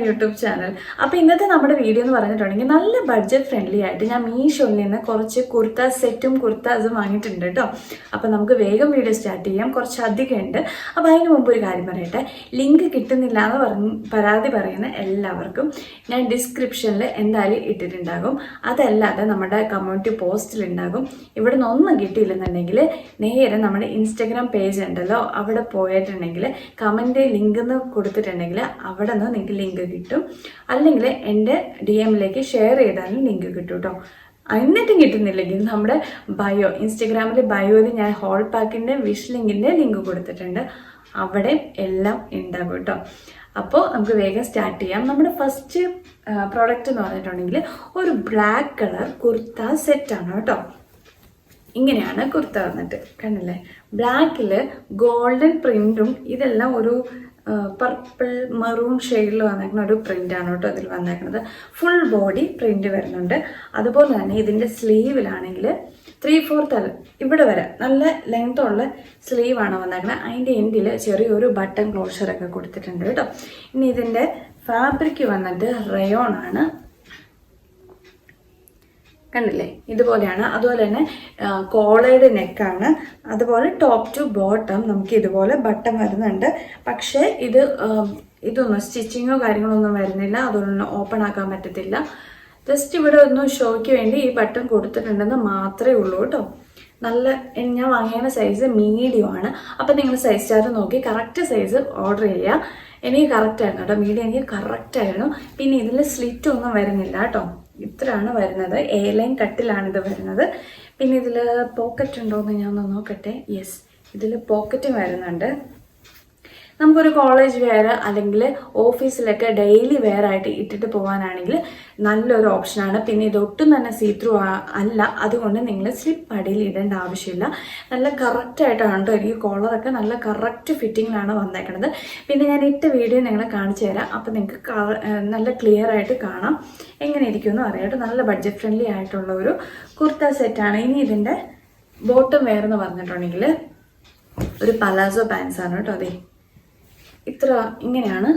YouTube channel. അപ്പോൾ ഇന്നത്തെ നമ്മുടെ വീഡിയോ എന്ന് പറഞ്ഞിട്ടുണ്ടെങ്കിൽ നല്ല ബഡ്ജറ്റ് ഫ്രണ്ട്ലി ആയിട്ട് ഞാൻ മീഷോയിൽ നിന്ന് കുറച്ച് കുർത്ത സെറ്റും കുർത്താസും വാങ്ങിയിട്ടുണ്ട് കേട്ടോ. അപ്പോൾ നമുക്ക് വേഗം വീഡിയോ സ്റ്റാർട്ട് ചെയ്യാം. കുറച്ച് അധികം ഉണ്ട്. അപ്പോൾ അതിന് മുമ്പ് ഒരു കാര്യം പറയട്ടെ, ലിങ്ക് കിട്ടുന്നില്ല എന്ന് പരാതി പറയുന്ന എല്ലാവർക്കും ഞാൻ ഡിസ്ക്രിപ്ഷനിൽ എന്തായാലും ഇട്ടിട്ടുണ്ടാകും. അതല്ലാതെ നമ്മുടെ കമ്മ്യൂണിറ്റി പോസ്റ്റിലുണ്ടാകും. ഇവിടെ നിന്ന് ഒന്നും കിട്ടിയില്ലെന്നുണ്ടെങ്കിൽ നേരെ നമ്മുടെ ഇൻസ്റ്റഗ്രാം പേജ് ഉണ്ടല്ലോ, അവിടെ പോയിട്ടുണ്ടെങ്കിൽ കമൻറ്റ് ലിങ്ക് എന്ന് കൊടുത്തിട്ടുണ്ടെങ്കിൽ അവിടെ നിന്ന് നിങ്ങൾക്ക് ലിങ്ക് കിട്ടും. അല്ലെങ്കിൽ എൻ്റെ DM-ലേക്ക് ഷെയർ ചെയ്താലും ലിങ്ക് കിട്ടും കേട്ടോ. എന്നിട്ടും കിട്ടുന്നില്ലെങ്കിൽ നമ്മുടെ ഇൻസ്റ്റഗ്രാമിലെ ബയോയിൽ ഞാൻ ഹോൾ പാക്കിൻ്റെ വിഷ് ലിങ്കിൻ്റെ ലിങ്ക് കൊടുത്തിട്ടുണ്ട്. അവിടെ എല്ലാം ഉണ്ടാകും കേട്ടോ. അപ്പോൾ നമുക്ക് വേഗം സ്റ്റാർട്ട് ചെയ്യാം. നമ്മുടെ ഫസ്റ്റ് പ്രോഡക്റ്റ് എന്ന് പറഞ്ഞിട്ടുണ്ടെങ്കിൽ ഒരു ബ്ലാക്ക് കളർ കുർത്ത സെറ്റാണ് കേട്ടോ. ഇങ്ങനെയാണ് കുർത്ത വന്നിട്ട്, കണ്ടില്ലേ? ബ്ലാക്കിൽ ഗോൾഡൻ പ്രിൻറ്റും ഇതെല്ലാം ഒരു പർപ്പിൾ മെറൂൺ ഷെയ്ഡിൽ വന്നേക്കുന്ന ഒരു പ്രിൻ്റാണ് കേട്ടോ ഇതിൽ വന്നേക്കുന്നത്. ഫുൾ ബോഡി പ്രിൻ്റ് വരുന്നുണ്ട്. അതുപോലെ തന്നെ ഇതിൻ്റെ സ്ലീവിലാണെങ്കിൽ 3/4 ഇവിടെ വരെ നല്ല ലെങ്ത്തുള്ള സ്ലീവാണ് വന്നേക്കുന്നത്. അതിൻ്റെ എൻഡിൽ ചെറിയൊരു ബട്ടൺ ക്ലോഷറൊക്കെ കൊടുത്തിട്ടുണ്ട് കേട്ടോ. ഇനി ഇതിൻ്റെ ഫാബ്രിക് വന്നിട്ട് റയോൺ ആണ്, കണ്ടില്ലേ? ഇതുപോലെയാണ്. അതുപോലെ തന്നെ കോളേഡ് നെക്കാണ്. അതുപോലെ ടോപ്പ് ടു ബോട്ടം നമുക്ക് ഇതുപോലെ ബട്ടൺ വരുന്നുണ്ട്. പക്ഷേ ഇതൊന്നും സ്റ്റിച്ചിങ്ങോ കാര്യങ്ങളൊന്നും വരുന്നില്ല. അതൊന്നും ഓപ്പൺ ആക്കാൻ പറ്റത്തില്ല. ജസ്റ്റ് ഇവിടെ ഒന്ന് ഷോയ്ക്ക് വേണ്ടി ഈ ബട്ടൺ കൊടുത്തിട്ടുണ്ടെന്ന് മാത്രമേ ഉള്ളൂ കേട്ടോ. ഞാൻ വാങ്ങിയ സൈസ് മീഡിയം ആണ്. അപ്പം നിങ്ങൾ സൈസ് ചാർട്ട് നോക്കി കറക്റ്റ് സൈസ് ഓർഡർ ചെയ്യുക. എനിക്ക് കറക്റ്റ് ആയിരുന്നു കേട്ടോ, മീഡിയം എനിക്ക് കറക്റ്റ് ആയിരുന്നു. പിന്നെ ഇതിൽ സ്ലിറ്റ് ഒന്നും വരുന്നില്ല കേട്ടോ. ഇത്രയാണ് വരുന്നത്. A-ലൈൻ കട്ടിലാണ് ഇത് വരുന്നത്. പിന്നെ ഇതിൽ പോക്കറ്റ് ഉണ്ടോയെന്ന് ഞാൻ ഒന്ന് നോക്കട്ടെ. യെസ്, ഇതിൽ പോക്കറ്റും വരുന്നുണ്ട്. നമുക്കൊരു കോളേജ് വെയർ അല്ലെങ്കിൽ ഓഫീസിലൊക്കെ ഡെയിലി വെയർ ആയിട്ട് ഇട്ടിട്ട് പോകാനാണെങ്കിൽ നല്ലൊരു ഓപ്ഷനാണ്. പിന്നെ ഇതൊട്ടും തന്നെ സീത്രൂ അല്ല, അതുകൊണ്ട് നിങ്ങൾ സ്ലിപ്പ് അടിയിൽ ഇടേണ്ട ആവശ്യമില്ല. നല്ല കറക്റ്റായിട്ടാണ് കേട്ടോ. ഈ കോളറൊക്കെ നല്ല കറക്റ്റ് ഫിറ്റിങ്ങിലാണ് വന്നേക്കുന്നത്. പിന്നെ ഞാൻ ഇട്ട വീഡിയോ നിങ്ങളെ കാണിച്ചു തരാം. അപ്പോൾ നിങ്ങൾക്ക് നല്ല ക്ലിയർ ആയിട്ട് കാണാം എങ്ങനെ ഇരിക്കുമെന്ന് അറിയാം. നല്ല ബഡ്ജറ്റ് ഫ്രണ്ട്ലി ആയിട്ടുള്ള ഒരു കുർത്ത സെറ്റാണ്. ഇനി ഇതിൻ്റെ ബോട്ടം വെയർ എന്ന് പറഞ്ഞിട്ടുണ്ടെങ്കിൽ ഒരു പലാസോ പാൻസാണ് കേട്ടോ. അതെ, ഇങ്ങനെയാണ്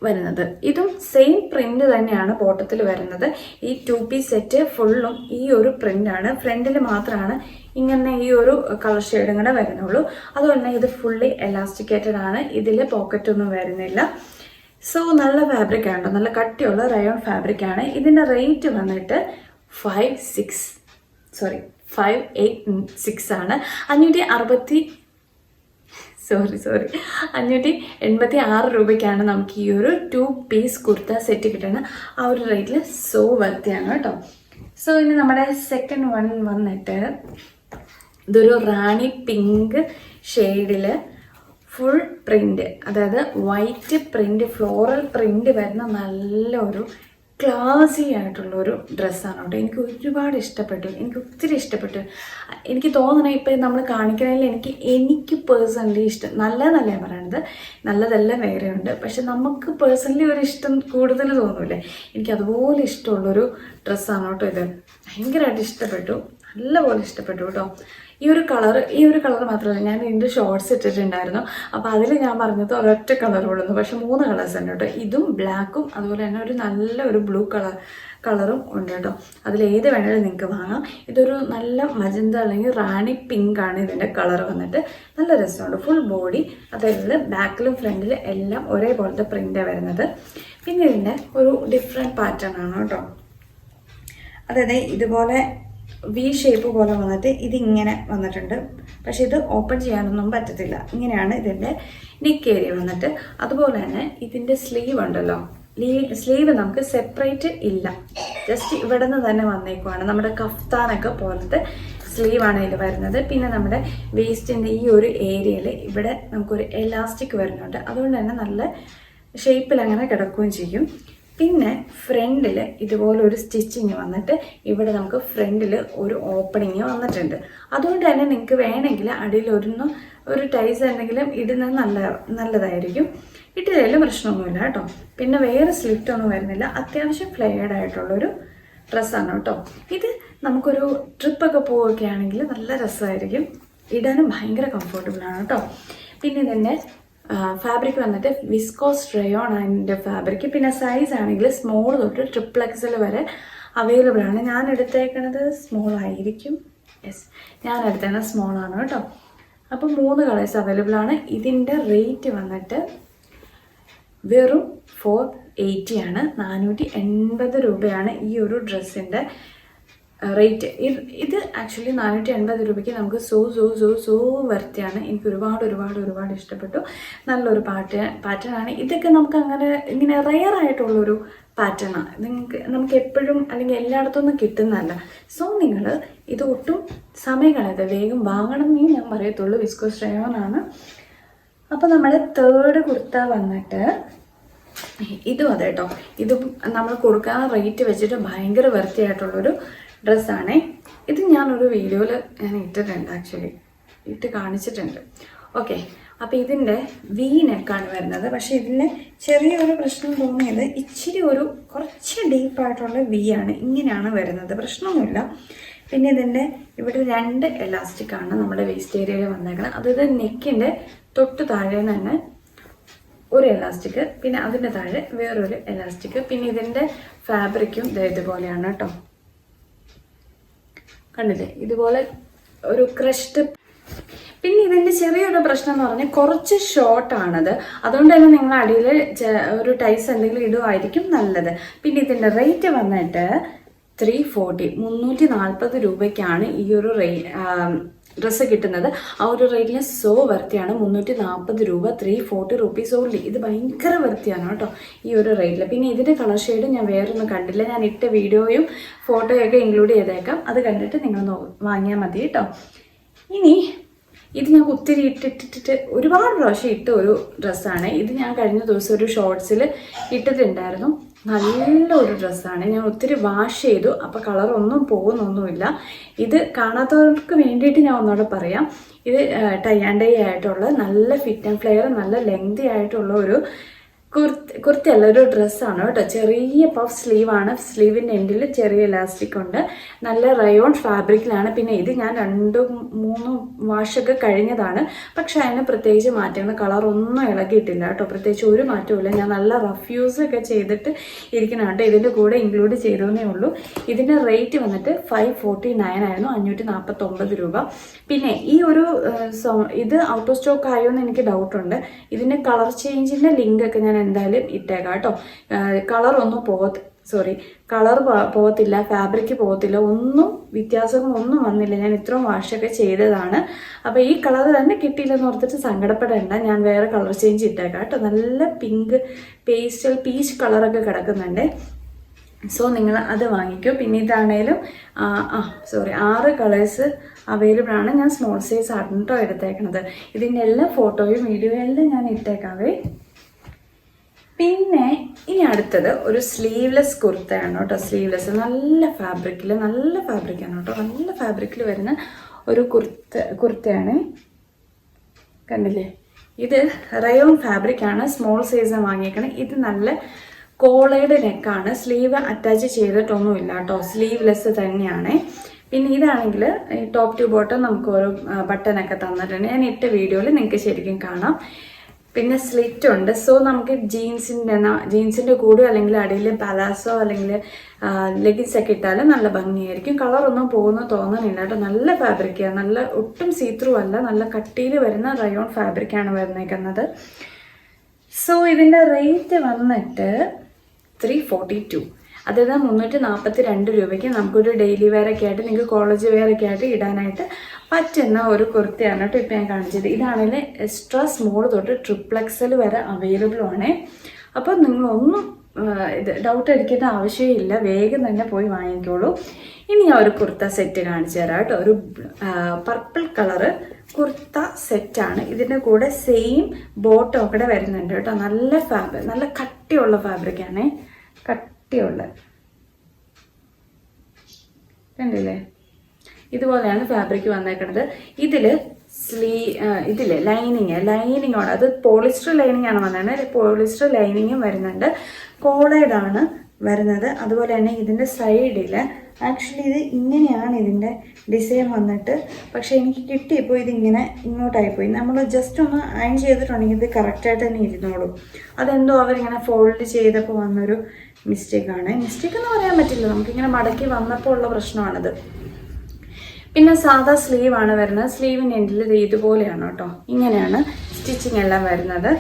വരുന്നത്. ഇതും സെയിം പ്രിന്റ് തന്നെയാണ് ബോട്ടത്തിൽ വരുന്നത്. ഈ 2 പീസ് സെറ്റ് ഫുള്ളും ഈ ഒരു പ്രിന്റാണ്. ഫ്രണ്ടിൽ മാത്രമാണ് ഇങ്ങനെ ഈ ഒരു കളർ ഷെയ്ഡും കൂടെ വരുന്നുള്ളൂ. അതുപോലെ തന്നെ ഇത് ഫുള്ളി എലാസ്റ്റിക്കേറ്റഡ് ആണ്. ഇതിൽ പോക്കറ്റൊന്നും വരുന്നില്ല. സോ നല്ല ഫാബ്രിക് ആണ്, നല്ല കട്ടിയുള്ള റയോൺ ഫാബ്രിക് ആണ്. ഇതിൻ്റെ റേറ്റ് വന്നിട്ട് 586 ആണ്. 586 രൂപയ്ക്കാണ് നമുക്ക് ഈ ഒരു 2 പീസ് കുർത്ത സെറ്റ് കിട്ടുന്നത്. ആ ഒരു റേറ്റിൽ സോ വർത്തിയാണ് കേട്ടോ. സോ ഇനി നമ്മുടെ സെക്കൻഡ് വൺ വന്നിട്ട് ഇതൊരു റാണി പിങ്ക് ഷെയ്ഡിൽ ഫുൾ പ്രിന്റ്, അതായത് വൈറ്റ് പ്രിന്റ്, ഫ്ലോറൽ പ്രിന്റ് വരുന്ന നല്ലൊരു ക്ലാസി ആയിട്ടുള്ളൊരു ഡ്രസ്സാണ് കേട്ടോ. എനിക്ക് ഒരുപാട് ഇഷ്ടപ്പെട്ടു, എനിക്ക് ഒത്തിരി ഇഷ്ടപ്പെട്ടു. എനിക്ക് തോന്നണേ ഇപ്പം നമ്മൾ കാണിക്കുന്നതിൽ എനിക്ക് പേഴ്സണലി ഇഷ്ടം, നല്ലതെന്നല്ല പറയണത്, നല്ലതെല്ലാം വേറെയുണ്ട്. പക്ഷെ നമുക്ക് പേഴ്സണലി ഒരു ഇഷ്ടം കൂടുതൽ തോന്നൂലേ, എനിക്ക് അതുപോലെ ഇഷ്ടമുള്ളൊരു ഡ്രസ്സാണ് കേട്ടോ ഇത്. ഭയങ്കരമായിട്ട് ഇഷ്ടപ്പെട്ടു, നല്ലപോലെ ഇഷ്ടപ്പെട്ടു കേട്ടോ. ഈ ഒരു കളർ മാത്രമല്ല, ഞാൻ ഇതിൻ്റെ ഷോർട്സ് ഇട്ടിട്ടുണ്ടായിരുന്നു. അപ്പോൾ അതിൽ ഞാൻ പറഞ്ഞത് ഒരൊറ്റ കളർ ഉള്ളൂ, പക്ഷെ 3 കളേഴ്സ് ഉണ്ട് കേട്ടോ. ഇതും ബ്ലാക്കും അതുപോലെ തന്നെ ഒരു നല്ലൊരു ബ്ലൂ കളറും ഉണ്ട് കേട്ടോ. അതിലേത് വേണമെങ്കിലും നിങ്ങൾക്ക് വാങ്ങാം. ഇതൊരു നല്ല മജന്ത അല്ലെങ്കിൽ റാണി പിങ്ക് ആണ് ഇതിൻ്റെ കളർ വന്നിട്ട്. നല്ല രസമുണ്ട്. ഫുൾ ബോഡി, അതായത് ബാക്കിലും ഫ്രണ്ടിലും എല്ലാം ഒരേപോലത്തെ പ്രിൻ്റാണ് വരുന്നത്. പിന്നെ ഇതിൻ്റെ ഒരു ഡിഫറെൻറ്റ് പാറ്റേൺ ആണ് കേട്ടോ. അതായത് ഇതുപോലെ വി ഷേപ്പ് പോലെ വന്നിട്ട് ഇതിങ്ങനെ വന്നിട്ടുണ്ട്. പക്ഷെ ഇത് ഓപ്പൺ ചെയ്യാനൊന്നും പറ്റത്തില്ല. ഇങ്ങനെയാണ് ഇതിൻ്റെ നെക്ക് ഏരിയ വന്നിട്ട്. അതുപോലെ തന്നെ ഇതിൻ്റെ സ്ലീവ് ഉണ്ടല്ലോ, സ്ലീവ് നമുക്ക് സെപ്പറേറ്റ് ഇല്ല, ജസ്റ്റ് ഇവിടെ നിന്ന് തന്നെ വന്നേക്കുവാണ്. നമ്മുടെ കഫ്താനൊക്കെ പോലത്തെ സ്ലീവാണ് ഇതിൽ വരുന്നത്. പിന്നെ നമ്മുടെ വേസ്റ്റിൻ്റെ ഈ ഒരു ഏരിയയിൽ ഇവിടെ നമുക്കൊരു എലാസ്റ്റിക് വരുന്നുണ്ട്. അതുകൊണ്ട് തന്നെ നല്ല ഷേപ്പിൽ അങ്ങനെ കിടക്കുകയും ചെയ്യും. പിന്നെ ഫ്രണ്ടിൽ ഇതുപോലെ ഒരു സ്റ്റിച്ചിങ് വന്നിട്ട് ഇവിടെ നമുക്ക് ഫ്രണ്ടിൽ ഒരു ഓപ്പണിങ് വന്നിട്ടുണ്ട്. അതുകൊണ്ട് തന്നെ നിങ്ങൾക്ക് വേണമെങ്കിൽ അടിയിൽ ഒരു ടൈസ് എന്തെങ്കിലും ഇടുന്നത് നല്ലതായിരിക്കും. ഇട്ടില്ലെങ്കിലും പ്രശ്നമൊന്നുമില്ല കേട്ടോ. പിന്നെ വേറെ സ്ലിറ്റൊന്നും വരുന്നില്ല. അത്യാവശ്യം ഫ്ലെയർഡ് ആയിട്ടുള്ളൊരു ഡ്രസ്സാണ് കേട്ടോ. ഇത് നമുക്കൊരു ട്രിപ്പൊക്കെ പോവുകയാണെങ്കിൽ നല്ല രസമായിരിക്കും, ഇടാനും ഭയങ്കര കംഫർട്ടബിളാണ് കേട്ടോ. പിന്നെ ഇതിൻ്റെ ഫാബ്രിക് വന്നിട്ട് വിസ്കോസ് റയോൺ അതിൻ്റെ ഫാബ്രിക്. പിന്നെ സൈസ് ആണെങ്കിൽ സ്മോൾ തൊട്ട് XXL വരെ അവൈലബിൾ ആണ്. ഞാൻ എടുത്തേക്കണത് സ്മോൾ ആയിരിക്കും. യെസ്, ഞാൻ എടുത്തേക്കണത് സ്മോൾ ആണ് കേട്ടോ. അപ്പോൾ 3 കളേഴ്സ് അവൈലബിൾ ആണ്. ഇതിൻ്റെ റേറ്റ് വന്നിട്ട് വെറും 480 ആണ്. 480 രൂപയാണ് ഈ ഒരു ഡ്രസ്സിൻ്റെ റേറ്റ്. ഇത് ആക്ച്വലി 480 രൂപയ്ക്ക് നമുക്ക് സോ വർത്തിയാണ്. എനിക്ക് ഒരുപാട് ഇഷ്ടപ്പെട്ടു. നല്ലൊരു പാറ്റേൺ ആണ്. ഇതൊക്കെ നമുക്ക് അങ്ങനെ ഇങ്ങനെ റെയർ ആയിട്ടുള്ളൊരു പാറ്റേണാണ്. നമുക്ക് എപ്പോഴും അല്ലെങ്കിൽ എല്ലായിടത്തൊന്നും കിട്ടുന്നതല്ല. സോ നിങ്ങൾ ഇത് ഒട്ടും സമയം കളയാതെ വേഗം വാങ്ങണമെന്നേ ഞാൻ പറയത്തുള്ളൂ. വിസ്കോസ് റയോൺ ആണ്. അപ്പോൾ നമ്മുടെ തേർഡ് കുർത്ത വന്നിട്ട് ഇതും അതെ കേട്ടോ. ഇതും നമ്മൾ കൊടുക്കാൻ റേറ്റ് വെച്ചിട്ട് ഭയങ്കര വൃത്തിയായിട്ടുള്ളൊരു ഡ്രസ്സാണേ. ഇത് ഞാനൊരു വീഡിയോയിൽ ഞാൻ ഇട്ടിട്ടുണ്ട്, ആക്ച്വലി ഇട്ട് കാണിച്ചിട്ടുണ്ട്. ഓക്കെ, അപ്പോൾ ഇതിൻ്റെ വി നെക്കാണ് വരുന്നത്. പക്ഷേ ഇതിന് ചെറിയൊരു പ്രശ്നം തോന്നിയത് ഇച്ചിരി കുറച്ച് ഡീപ്പായിട്ടുള്ള വി ആണ്. ഇങ്ങനെയാണ് വരുന്നത്, പ്രശ്നമൊന്നുമില്ല. പിന്നെ ഇതിൻ്റെ ഇവിടെ 2 എലാസ്റ്റിക്കാണ് നമ്മുടെ വേസ്റ്റ് ഏരിയയിൽ വന്നേക്കുന്നത്. അതായത് നെക്കിൻ്റെ തൊട്ട് താഴെ തന്നെ ഒരു എലാസ്റ്റിക്, പിന്നെ അതിൻ്റെ താഴെ വേറൊരു എലാസ്റ്റിക്. പിന്നെ ഇതിൻ്റെ ഫാബ്രിക്കും ഇതുപോലെയാണ് കേട്ടോ. കണ്ടില്ലേ, ഇതുപോലെ ഒരു ക്രഷ്ഡ്. പിന്നെ ഇതിൻ്റെ ചെറിയൊരു പ്രശ്നം എന്ന് പറഞ്ഞാൽ കുറച്ച് ഷോർട്ടാണത്. അതുകൊണ്ട് തന്നെ നിങ്ങൾ അടിയിൽ ഒരു ടൈസ് എന്തെങ്കിലും ഇടുമായിരിക്കും നല്ലത്. പിന്നെ ഇതിൻ്റെ റേറ്റ് വന്നിട്ട് 340, 340 രൂപയ്ക്കാണ് ഈ ഒരു ഡ്രസ്സ് കിട്ടുന്നത്. ആ ഒരു റേറ്റിന് സോ വൃത്തിയാണ്. 340 രൂപ, 340 റുപ്പീസ് ഓൺലി. ഇത് ഭയങ്കര വൃത്തിയാണ് കേട്ടോ ഈ ഒരു റേറ്റിൽ. പിന്നെ ഇതിൻ്റെ കളർ ഷെയ്ഡ് ഞാൻ വേറൊന്നും കണ്ടില്ല. ഞാൻ ഇട്ട വീഡിയോയും ഫോട്ടോയൊക്കെ ഇൻക്ലൂഡ് ചെയ്തേക്കാം. അത് കണ്ടിട്ട് നിങ്ങൾ വാങ്ങിയാൽ മതി കേട്ടോ. ഇനി ഇത് ഞാൻ ഒത്തിരി ഇട്ടിട്ട് ഒരുപാട് പ്രാവശ്യം ഇട്ട ഒരു ഡ്രസ്സാണ് ഇത്. ഞാൻ കഴിഞ്ഞ ദിവസം ഒരു ഷോർട്സിൽ ഇട്ടിട്ടുണ്ടായിരുന്നു. നല്ലൊരു ഡ്രസ്സാണ്. ഞാൻ ഒത്തിരി വാഷ് ചെയ്തു, അപ്പോൾ കളറൊന്നും പോകുന്നൊന്നുമില്ല. ഇത് കാണാത്തവർക്ക് വേണ്ടിയിട്ട് ഞാൻ ഒന്നുകൂടെ പറയാം. ഇത് ടൈ ആൻഡ് ഡൈ ആയിട്ടുള്ള നല്ല ഫിറ്റ് ആൻഡ് ഫ്ലെയർ, നല്ല ലെങ്തി ആയിട്ടുള്ള ഒരു കുർത്തിയല്ല, ഒരു ഡ്രസ്സാണ് കേട്ടോ. ചെറിയ പഫ് സ്ലീവാണ്. സ്ലീവിൻ്റെ എൻഡിൽ ചെറിയ ഇലാസ്റ്റിക് ഉണ്ട്. നല്ല റയോൺ ഫാബ്രിക്കിലാണ്. പിന്നെ ഇത് ഞാൻ 2-3 വാഷൊക്കെ കഴിഞ്ഞതാണ്. പക്ഷെ അതിന് പ്രത്യേകിച്ച് മാറ്റങ്ങൾ, കളറൊന്നും ഇളകിയിട്ടില്ല കേട്ടോ. പ്രത്യേകിച്ച് ഒരു മാറ്റവും ഞാൻ നല്ല റഫ് യൂസ് ഒക്കെ ചെയ്തിട്ട് ഇരിക്കണം കേട്ടോ. ഇതിൻ്റെ കൂടെ ഇൻക്ലൂഡ് ചെയ്തേ ഉള്ളൂ. ഇതിൻ്റെ റേറ്റ് വന്നിട്ട് 549 ആയിരുന്നു, 549 രൂപ. പിന്നെ ഈ ഒരു ഇത് ഔട്ട് ഓഫ് സ്റ്റോക്ക് ആയോ എന്ന് എനിക്ക് ഡൗട്ടുണ്ട്. ഇതിൻ്റെ കളർ ചേഞ്ചിൻ്റെ ലിങ്ക് ഒക്കെ ഞാൻ എന്തായാലും ഇട്ടേക്കാം കേട്ടോ. കളർ പോകത്തില്ല, ഫാബ്രിക് പോകത്തില്ല, ഒന്നും വ്യത്യാസങ്ങളൊന്നും വന്നില്ല. ഞാൻ ഇത്രയും വാഷൊക്കെ ചെയ്തതാണ്. അപ്പോൾ ഈ കളർ തന്നെ കിട്ടിയില്ലെന്ന് ഓർത്തിട്ട് സങ്കടപ്പെടേണ്ട. ഞാൻ വേറെ കളർ ചേഞ്ച് ഇട്ടേക്കാം കേട്ടോ. നല്ല പിങ്ക് പേസ്റ്റൽ പീച്ച് കളറൊക്കെ കിടക്കുന്നുണ്ട്. സോ നിങ്ങൾ അത് വാങ്ങിക്കോ. പിന്നെ ഇതാണേലും 6 കളേഴ്സ് അവൈലബിൾ ആണ്. ഞാൻ സ്മോൾ സൈസ് ആണ് കേട്ടോ എടുത്തേക്കണത്. ഇതിൻ്റെ എല്ലാ ഫോട്ടോയും വീഡിയോയും എല്ലാം ഞാൻ ഇട്ടേക്കാവേ. പിന്നെ ഇനി അടുത്തത് ഒരു സ്ലീവ്ലെസ് കുർത്തയാണ് കേട്ടോ. സ്ലീവ്ലെസ് നല്ല ഫാബ്രിക്കാണ് കേട്ടോ. നല്ല ഫാബ്രിക്കിൽ വരുന്ന ഒരു കുർത്തയാണ്. കണ്ടില്ലേ, ഇത് റയോൺ ഫാബ്രിക്കാണ്. സ്മോൾ സൈസ് വാങ്ങിയേക്കണം. ഇത് നല്ല കോളേഡ് നെക്കാണ്. സ്ലീവ് അറ്റാച്ച് ചെയ്തിട്ടൊന്നുമില്ല കേട്ടോ. സ്ലീവ്ലെസ് തന്നെയാണ്. പിന്നെ ഇതാണെങ്കിൽ ടോപ്പ് ടു ബോട്ടം നമുക്ക് ഓരോ ബട്ടനൊക്കെ തന്നിട്ടുണ്ട്. ഞാൻ ഇട്ട വീഡിയോയിൽ നിങ്ങൾക്ക് ശരിക്കും കാണാം. പിന്നെ സ്ലിറ്റ് ഉണ്ട്. സോ നമുക്ക് ജീൻസിൻ്റെ കൂടെ അല്ലെങ്കിൽ അടിയിൽ പലാസോ അല്ലെങ്കിൽ ലെഗിൻസ് ഒക്കെ ഇട്ടാലും നല്ല ഭംഗിയായിരിക്കും. കളറൊന്നും പോകുന്ന തോന്നുന്നില്ല കേട്ടോ. നല്ല ഫാബ്രിക്കാണ്. നല്ല ഒട്ടും സീത്രൂ അല്ല, നല്ല കട്ടിയിൽ വരുന്ന റയോൺ ഫാബ്രിക്കാണ് വരുന്നേക്കുന്നത്. സോ ഇതിൻ്റെ റേറ്റ് വന്നിട്ട് 342, അതായത് 342 രൂപയ്ക്ക് നമുക്കൊരു ഡെയിലി വെയർ ഒക്കെ ആയിട്ട്, നിങ്ങൾക്ക് കോളേജ് വെയർ ഒക്കെ ആയിട്ട് ഇടാനായിട്ട് പറ്റുന്ന ഒരു കുർത്തിയാണ് കേട്ടോ ഇപ്പം ഞാൻ കാണിച്ചത്. ഇതാണെങ്കിൽ എക്സ്ട്രാ സ്മോൾ തൊട്ട് XXL വരെ അവൈലബിൾ ആണ്. അപ്പോൾ നിങ്ങളൊന്നും ഇത് ഡൗട്ട് അടിക്കേണ്ട ആവശ്യമില്ല, വേഗം തന്നെ പോയി വാങ്ങിക്കോളൂ. ഇനി ഞാൻ ഒരു കുർത്ത സെറ്റ് കാണിച്ചു തരാം കേട്ടോ. ഒരു പർപ്പിൾ കളറ് കുർത്ത സെറ്റാണ്. ഇതിൻ്റെ കൂടെ സെയിം ബോട്ടം ഒക്കെ വരുന്നുണ്ട് കേട്ടോ. നല്ല കട്ടിയുള്ള ഫാബ്രിക്കാണ്, കട്ടിയുള്ള കണ്ടില്ലേ, ഇതുപോലെയാണ് ഫാബ്രിക് വന്നേക്കുന്നത്. ഇതില് ലൈനിങ്ങോട്, അത് പോളിസ്റ്റർ ലൈനിങ് ആണ് വന്നത്. പോളിസ്റ്റർ ലൈനിങ്ങും വരുന്നുണ്ട്. കോളേഡാണ് വരുന്നത്. അതുപോലെ തന്നെ ഇതിൻ്റെ സൈഡിൽ ആക്ച്വലി ഇത് ഇങ്ങനെയാണ് ഇതിൻ്റെ ഡിസൈൻ വന്നിട്ട്, പക്ഷേ എനിക്ക് കിട്ടിയപ്പോൾ ഇതിങ്ങനെ ഇങ്ങോട്ടായിപ്പോയി. നമ്മൾ ജസ്റ്റ് ഒന്ന് അയൺ ചെയ്തിട്ടുണ്ടെങ്കിൽ ഇത് കറക്റ്റായിട്ട് തന്നെ ഇരുന്നോളും. അതെന്തോ അവരിങ്ങനെ ഫോൾഡ് ചെയ്തപ്പോൾ വന്നൊരു മിസ്റ്റേക്കാണ്. മിസ്റ്റേക്ക് എന്ന് പറയാൻ പറ്റില്ല, നമുക്കിങ്ങനെ മടക്കി വന്നപ്പോൾ ഉള്ള പ്രശ്നമാണിത്. പിന്നെ സാധാ സ്ലീവാണ് വരുന്നത്. സ്ലീവിൻ്റെ എൻഡിൽ ഇതുപോലെയാണ് കേട്ടോ, ഇങ്ങനെയാണ് സ്റ്റിച്ചിങ് എല്ലാം വരുന്നത്.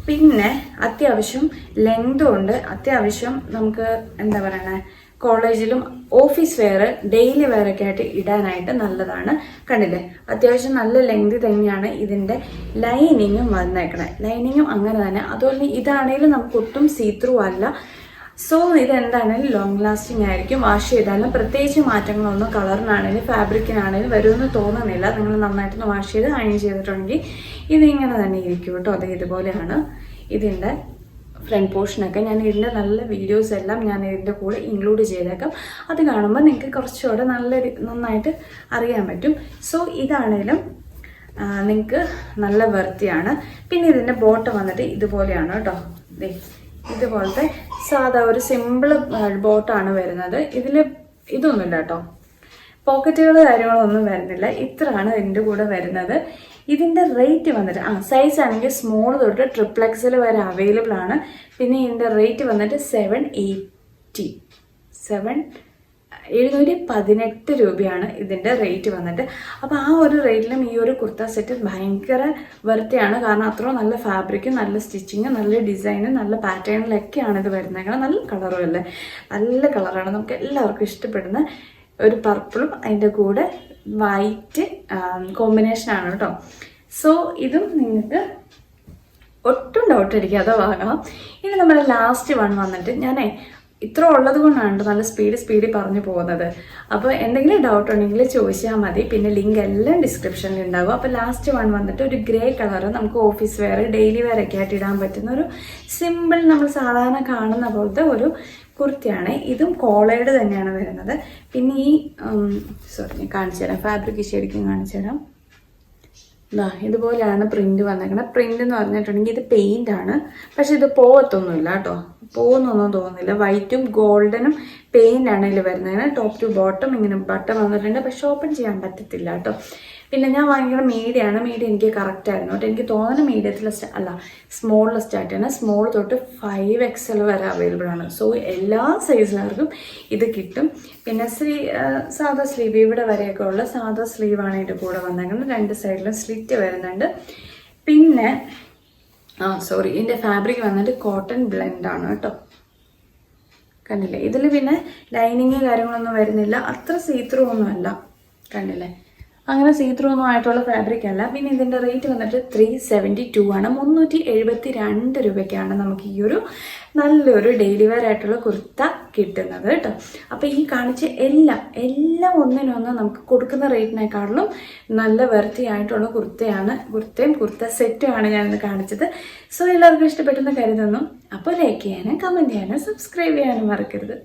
പിന്നെ അത്യാവശ്യം ലെങ്തും ഉണ്ട്. അത്യാവശ്യം നമുക്ക് എന്താ പറയണേ, കോളേജിലും ഓഫീസ് വെയർ ഡെയിലി വെയറൊക്കെ ആയിട്ട് ഇടാനായിട്ട് നല്ലതാണ്. കണ്ടില്ലേ, അത്യാവശ്യം നല്ല ലെങ്ത് തന്നെയാണ്. ഇതിൻ്റെ ലൈനിങ്ങും വന്നേക്കണേ, ലൈനിങ്ങും അങ്ങനെ തന്നെ. അതുപോലെ ഇതാണെങ്കിലും നമുക്ക് ഒട്ടും സീത്രൂ അല്ല. സോ ഇതെന്താണെങ്കിലും ലോങ് ലാസ്റ്റിംഗ് ആയിരിക്കും. വാഷ് ചെയ്താലും പ്രത്യേകിച്ച് മാറ്റങ്ങളൊന്നും കളറിനാണെങ്കിലും ഫാബ്രിക്കിനാണെങ്കിലും വരുമെന്ന് തോന്നുന്നില്ല. നിങ്ങൾ നന്നായിട്ടൊന്ന് വാഷ് ചെയ്ത് അയൺ ചെയ്തിട്ടുണ്ടെങ്കിൽ ഇതിങ്ങനെ തന്നെ ഇരിക്കും കേട്ടോ. അത് ഇതുപോലെയാണ് ഇതിൻ്റെ ഫ്രണ്ട് പോർഷനൊക്കെ. ഞാൻ ഇതിൻ്റെ നല്ല വീഡിയോസ് എല്ലാം ഞാൻ ഇതിൻ്റെ കൂടെ ഇൻക്ലൂഡ് ചെയ്തേക്കാം. അത് കാണുമ്പോൾ നിങ്ങൾക്ക് കുറച്ചുകൂടെ നന്നായിട്ട് അറിയാൻ പറ്റും. സോ ഇതാണേലും നിങ്ങൾക്ക് നല്ല വൃത്തിയാണ്. പിന്നെ ഇതിൻ്റെ ബോട്ടം വന്നിട്ട് ഇതുപോലെയാണ് കേട്ടോ. ഇതുപോലത്തെ സാധാ ഒരു സിമ്പിൾ ബോട്ടാണ് വരുന്നത്. ഇതിൽ ഇതൊന്നുമില്ല കേട്ടോ, പോക്കറ്റുകൾ കാര്യങ്ങളൊന്നും വരുന്നില്ല. ഇത്രയാണ് ഇതിൻ്റെ കൂടെ വരുന്നത്. ഇതിൻ്റെ റേറ്റ് വന്നിട്ട് സൈസ് ആണെങ്കിൽ സ്മോൾ തൊട്ട് XXL വരെ അവൈലബിൾ ആണ്. പിന്നെ ഇതിൻ്റെ റേറ്റ് വന്നിട്ട് 718 രൂപയാണ് ഇതിൻ്റെ റേറ്റ് വന്നിട്ട്. അപ്പോൾ ആ ഒരു റേറ്റിലും ഈ ഒരു കുർത്ത സെറ്റ് ഭയങ്കര വൃത്തിയാണ്. കാരണം അത്ര നല്ല ഫാബ്രിക്കും നല്ല സ്റ്റിച്ചിങ്ങും നല്ല ഡിസൈനും നല്ല പാറ്റേണിലൊക്കെയാണ് ഇത് വരുന്നത്. നല്ല കളറും അല്ലേ, നല്ല കളറാണ്. നമുക്ക് എല്ലാവർക്കും ഇഷ്ടപ്പെടുന്ന ഒരു പർപ്പിളും അതിൻ്റെ കൂടെ വൈറ്റ് കോമ്പിനേഷനാണ് കേട്ടോ. സോ ഇതും നിങ്ങൾക്ക് ഒട്ടും ഡൗട്ട് അടിക്കാതെ വാങ്ങാം. ഇനി നമ്മുടെ ലാസ്റ്റ് വൺ വന്നിട്ട് ഇത്ര ഉള്ളത് കൊണ്ടാണ് നല്ല സ്പീഡിൽ പറഞ്ഞു പോകുന്നത്. അപ്പോൾ എന്തെങ്കിലും ഡൗട്ട് ഉണ്ടെങ്കിൽ ചോദിച്ചാൽ മതി. പിന്നെ ലിങ്ക് എല്ലാം ഡിസ്ക്രിപ്ഷനിൽ ഉണ്ടാകും. അപ്പോൾ ലാസ്റ്റ് വൺ വന്നിട്ട് ഒരു ഗ്രേ കളർ, നമുക്ക് ഓഫീസ് വെയർ ഡെയിലി വെയർ ഒക്കെ ആയിട്ട് ഇടാൻ പറ്റുന്ന ഒരു സിമ്പിൾ നമ്മൾ സാധാരണ കാണുന്ന പോലത്തെ ഒരു കുർത്തിയാണ്. ഇതും കോളേഡ് തന്നെയാണ് വരുന്നത്. പിന്നെ ഈ ഞാൻ കാണിച്ചു തരാം, ഫാബ്രിക് ശരിക്കും കാണിച്ചു തരാം. ഇതുപോലെയാണ് പ്രിന്റ് വന്നേക്കുന്നത്. പ്രിന്റ് എന്ന് പറഞ്ഞിട്ടുണ്ടെങ്കിൽ ഇത് പെയിന്റ് ആണ്, പക്ഷെ ഇത് പോകത്തൊന്നുമില്ല കേട്ടോ, പോകുന്നൊന്നും തോന്നുന്നില്ല. വൈറ്റും ഗോൾഡനും പെയിന്റ് ആണ് ഇതിൽ വരുന്നത്. ടോപ്പ് ടു ബോട്ടം ഇങ്ങനെ ബട്ടൺ വന്നിട്ടുണ്ട്, പക്ഷെ ഓപ്പൺ ചെയ്യാൻ പറ്റത്തില്ല കേട്ടോ. പിന്നെ ഞാൻ വാങ്ങിക്കുന്ന മീഡിയം എനിക്ക് കറക്റ്റ് ആയിരുന്നു കേട്ടോ. എനിക്ക് തോന്നുന്ന മീഡിയത്തിൽ സ്മോളിൽ സ്റ്റാർട്ട് ചെയ്യണം. സ്മോൾ തൊട്ട് 5XL വരെ അവൈലബിൾ ആണ്. സോ എല്ലാ സൈസുകാർക്കും ഇത് കിട്ടും. പിന്നെ സാധാ സ്ലീവ് ഇവിടെ വരെയൊക്കെ ഉള്ള സാധാ സ്ലീവാണ് ഇതിൻ്റെ കൂടെ വന്നേക്കുന്നത്. രണ്ട് സൈഡിലും സ്ലിറ്റ് വരുന്നുണ്ട്. പിന്നെ ഇതിൻ്റെ ഫാബ്രിക് വന്നിട്ട് കോട്ടൺ ബ്ലെൻഡ് ആണ് കേട്ടോ. കണ്ടില്ലേ, ഇതിൽ പിന്നെ ലൈനിങ് കാര്യങ്ങളൊന്നും വരുന്നില്ല. അത്ര സീത്രൂ ഒന്നും അല്ല, കണ്ടില്ലേ, അങ്ങനെ സീത്രൂ ഒന്നും ആയിട്ടുള്ള ഫാബ്രിക് അല്ല. പിന്നെ ഇതിൻ്റെ റേറ്റ് വന്നിട്ട് 372 ആണ്. 372 രൂപയ്ക്കാണ് നമുക്ക് ഈ ഒരു നല്ലൊരു ഡെയിലി വെയർ ആയിട്ടുള്ള കുർത്ത കിട്ടുന്നത് കേട്ടോ. അപ്പോൾ ഈ കാണിച്ച എല്ലാം ഒന്നിനൊന്ന് നമുക്ക് കൊടുക്കുന്ന റേറ്റിനേക്കാളും നല്ല വൃത്തിയായിട്ടുള്ള കുർത്തയും കുർത്ത സെറ്റുമാണ് ഞാനിന്ന് കാണിച്ചത്. സോ എല്ലാവർക്കും ഇഷ്ടപ്പെട്ടെന്ന് കരുതുന്നു. അപ്പോൾ ലൈക്ക് ചെയ്യാനും കമൻറ്റ് ചെയ്യാനും സബ്സ്ക്രൈബ് ചെയ്യാനും മറക്കരുത്.